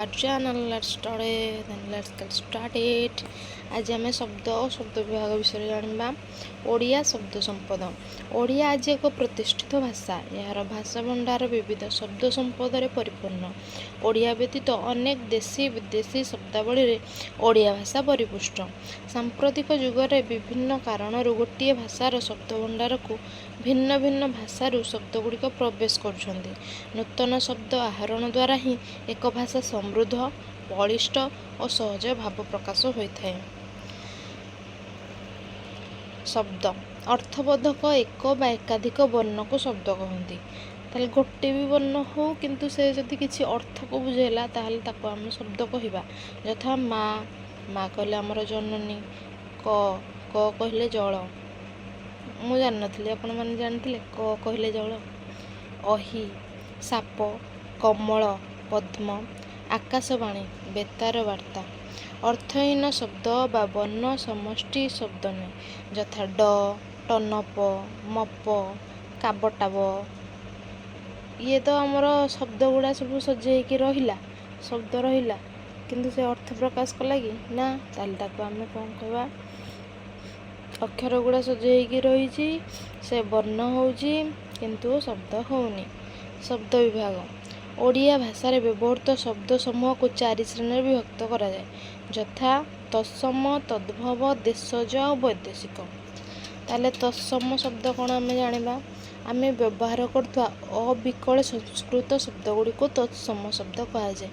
Our channel, let's start it, then let's get started. आज आम शब्द और शब्द विभाग विषय जाना ओडिया शब्द संपद। ओडिया आज एक प्रतिष्ठित भाषा। यार भाषा भंडार विविध शब्द संपद परिपूर्ण। ओडिया व्यतीत अनेक देशी विदेशी शब्दावली ओडिया भाषा परिपुष्ट। सांप्रतिक जुगरे विभिन्न कारणरू गोटे भाषार शब्द भंडार को भिन्न भिन्न भाषारू शब्दगुड़िक प्रवेश करुछन्ति। नूतन शब्द आहरण द्वारा ही एक भाषा समृद्ध, बलिष्ठ और सहज भाव प्रकाश होता है। शब्द अर्थबोधक एक बा एकाधिक वर्ण को शब्द कहते। ताले गोटे भी वर्ण हो किंतु से जदि किसी अर्थ को बुझेला ताहले ताको आम शब्द कहवा। यथा माँ, माँ कहले आमर जननी। क कहले जल, मु जानी आपण मैंने जानते। क कहले जल। अहि साप, कमल पद्म, आकाशवाणी बेतार वार्ता। अर्थहीन शब्द बा वर्ण समष्टि शब्द नहीं। यथा ड, टनप, मप, काबटाब। ये तो आमर शब्द गुड़ा सब सजेकी रहिला, शब्द रहिला किंतु से अर्थ प्रकाश कला कि ना, ताल ताको आमे कौन कहवा। अक्षर गुड़ा सजेकी रही से वर्ण होउची किंतु शब्द होउनी। शब्द विभाग ओडिया भाषा व्यवहृत शब्द समूह को 4 श्रेणी विभक्त करा जाए। यथा तत्सम, तद्भव, देशज और वैदेशिक। ताले तत्सम शब्द कौन आम जाना, आम व्यवहार करथुआ अविकल संस्कृत शब्द गुड़ी को तत्सम शब्द कह जाए।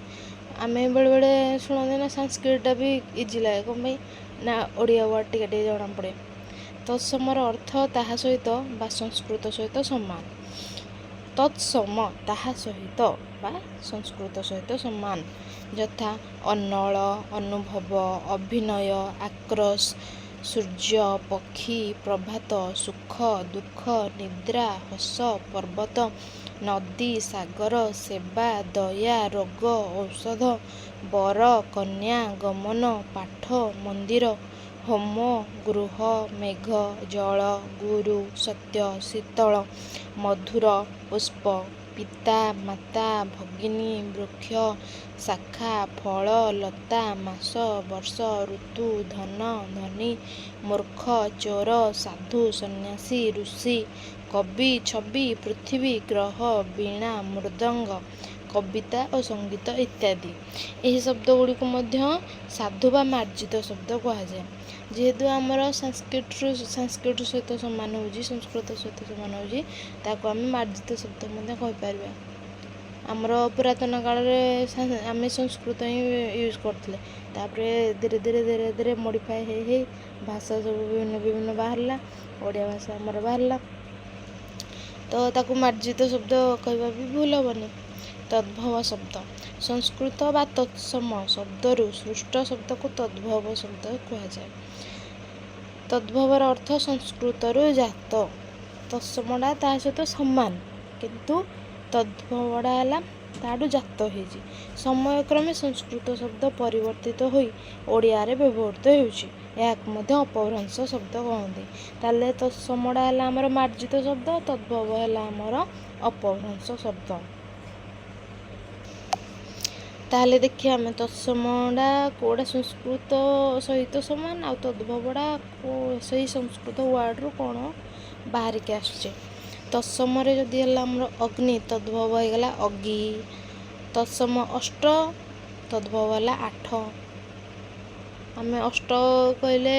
आम बेले बेले शुणते ना संस्कृत भी इजी लगे कौन भाई ना ओडिया वर्ड टे जना पड़े। तत्समर अर्थ ताहा सहित बा संस्कृत सहित समान। तत्सम ताहा सहित बा संस्कृत सहित समान। यथा अन्नल, अनुभव, अभिनय, आक्रोश, सूर्य, पक्षी, प्रभात, सुख, दुख, निद्रा, हस, पर्वत, नदी, सागर, सेवा, दया, रोग, औषध, बर, कन्या, गमन, पाठ, मंदिर, होम, गृह, मेघ, जल, गुरु, सत्य, शीतल, मधुर, पुष्प, पिता, माता, भगिनी, वृक्ष, शाखा, फल, लता, मास, वर्ष, ऋतु, धन, धनी, मूर्ख, चोर, साधु, सन्यासी, ऋषि, कवि, छवि, पृथ्वी, ग्रह, वीणा, मृदंग, कविता और संगीत इत्यादि। यही शब्द गुड़िक साधु बा मार्जित शब्द कहुए। जेहेतु आमर संस्कृत सहित सामान हो, संस्कृत सहित सामान हो, आम मार्जित शब्द कहीपर। आमर पुरातन काल आम संस्कृत ही यूज करते। धीरे धीरे धीरे धीरे मॉडिफाई हो भाषा सब विभिन्न विभिन्न बाहरला, ओडिया भाषा आमर बाहरला, तो ताकू मार्जित शब्द कहवा भी भूल हेनी। तद्भव शब्द संस्कृत बा तत्सम शब्दरू सृष्ट शब्द को तद्भव शब्द कहुए। तद्भवर अर्थ संस्कृतरू जात। तत्समटा ता सहित सामान किंतु तद्भवटा है ताडू जात हो। समयक्रमे संस्कृत शब्द परिवर्तित हो ओडिया रे व्यवहृत हो अपभ्रंश शब्द कहते। ताले तत्समटा है आमर मार्जित शब्द, तद्भव है आमर अपभ्रंश शब्द। ताले देखिए आम तत्समटा कौड़ा संस्कृत सहित सामान आ तद्भवटा सही संस्कृत वर्ड रू कौन बाहर के आसुचे। तत्सम जदि है आमर अग्नि, तद्भव होगा अग्नि। तत्सम अष्ट, तद्भव है 8। आम अष्ट कहले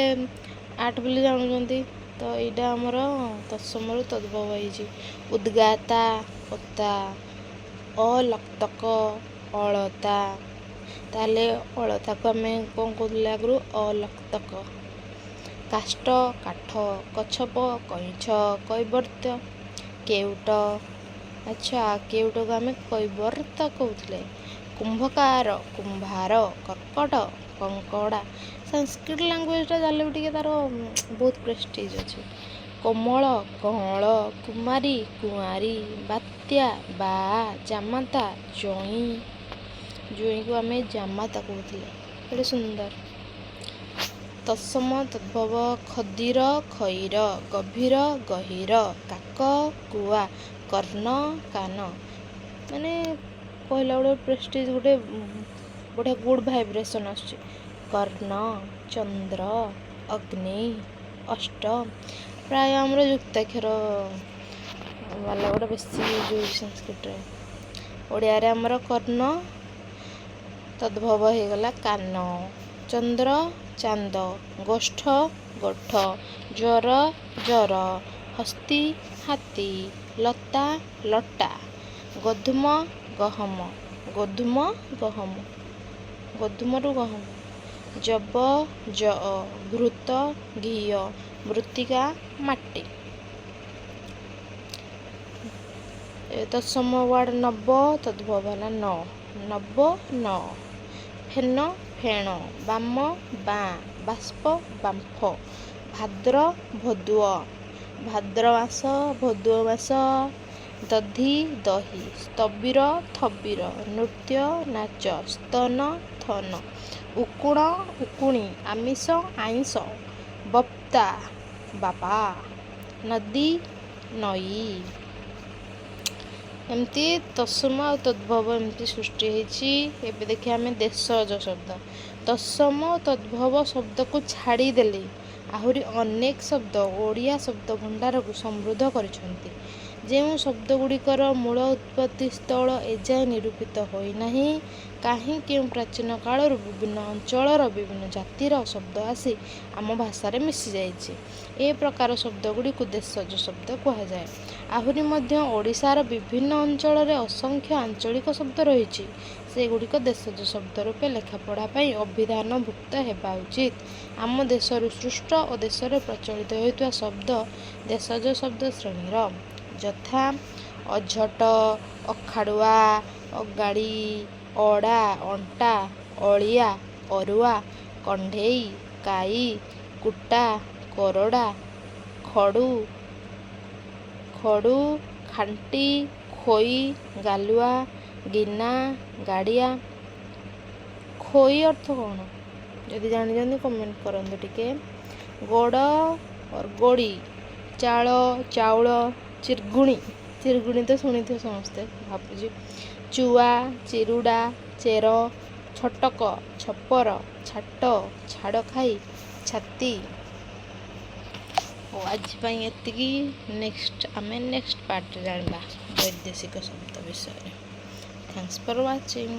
8 बोली जानुचंती, तो यहाँ आमर तत्सम तद्भव हो। उद्गाता पता, अलक्तक अलता। ताले अलता को आम कौन कहते आगु अलक्तक। काष्ठ काठ, कच्छप कईछ, कैवर्त केउट। अच्छा केउट को आम कैवर्त कहते। कुंभकार कुंभार, कर्कट कंकड़ा। संस्कृत लैंग्वेजटा जाले भी तार बहुत प्रेस्टीज अच्छे। कोमल कमल, कुमारी कुआरी, बात्या बा, जामाता जई। जई को आम जामाता कहते, बड़े सुंदर। तत्सम तद्भव खदीर खईर, गभीर गहीर, काक कुआ, कर्ण कान। माने कहला गोटे प्रेस्टीज गोटे बढ़िया गुड भाइब्रेशन आसुची कर्ण चंद्र अग्नि अष्ट प्राय आमर युक्ताक्षर वाला गुड़ा बेस यूज हो संस्कृत ओडिया आमर कर्ण तद्भव हो गला कान चंद्र चांद गोष्ठ गोठ ज्वर जर हस्ती हाथी लता लटा गोधूम गहम गोधूम गहम गोधूमरु गहम जब ज घृत घी मृत्तिका माटी तत्सम वार्ड नव तद्भव है नव न फेन फेण बाम बाँ बाष्प बांफ भाद्र भदुअ भाद्र मास भदुअ मास दधि दही स्तबिर थबिर नृत्य नाच स्तन थन उकुण उकुणी आमिष आइंस बप्ता बापा नदी नई एमती तत्सम और तद्भव एमती सृष्टि होती एवं देखिए आम देशज शब्द तत्सम तद्भव शब्द को छाड़देले आहरी अनेक शब्द ओडिया शब्द भंडार को समृद्ध करिसेंती जो शब्द गुड़िकर मूल उत्पत्ति स्थल एजाए निरूपित होना कहीं क्यों प्राचीन काल विभिन्न अंचल विभिन्न जातिर शब्द आसी आम भाषा मिसी जाए प्रकार शब्द गुड़ी को देशज शब्द कहुए आहरी ओडिशार विभिन्न अंचल में असंख्य आंचलिक शब्द रही से गुड़िक देशज शब्द रूपे लेखापढ़ा अभिधान भुक्त होगा उचित आम देशर सृष्ट और देश में प्रचलित होता शब्द देशज शब्द श्रेणीर यथा अझट अखाड़ुआ अगाड़ी अड़ा अंटा अलिया अरुआ कंढेई काई कुटा कोरड़ा खड़ू खड़ू खांटी खोई गालुआ गिना गाड़िया खोई अर्थ कौन यदि जानी कमेंट करंतु टिके गोड़ और गोड़ी चाल चाउल चिरगुणी चिरगुणी तो शुणी थे समस्ते भावुँ चुआ चिरुड़ा चेर छटक छपर छाट छाड़ खाई छाती और आज एतिकी नेक्स्ट आम नेक्स्ट पार्ट जानवा वैदेशिक शब्द विषय थैंक्स फॉर वाचिंग।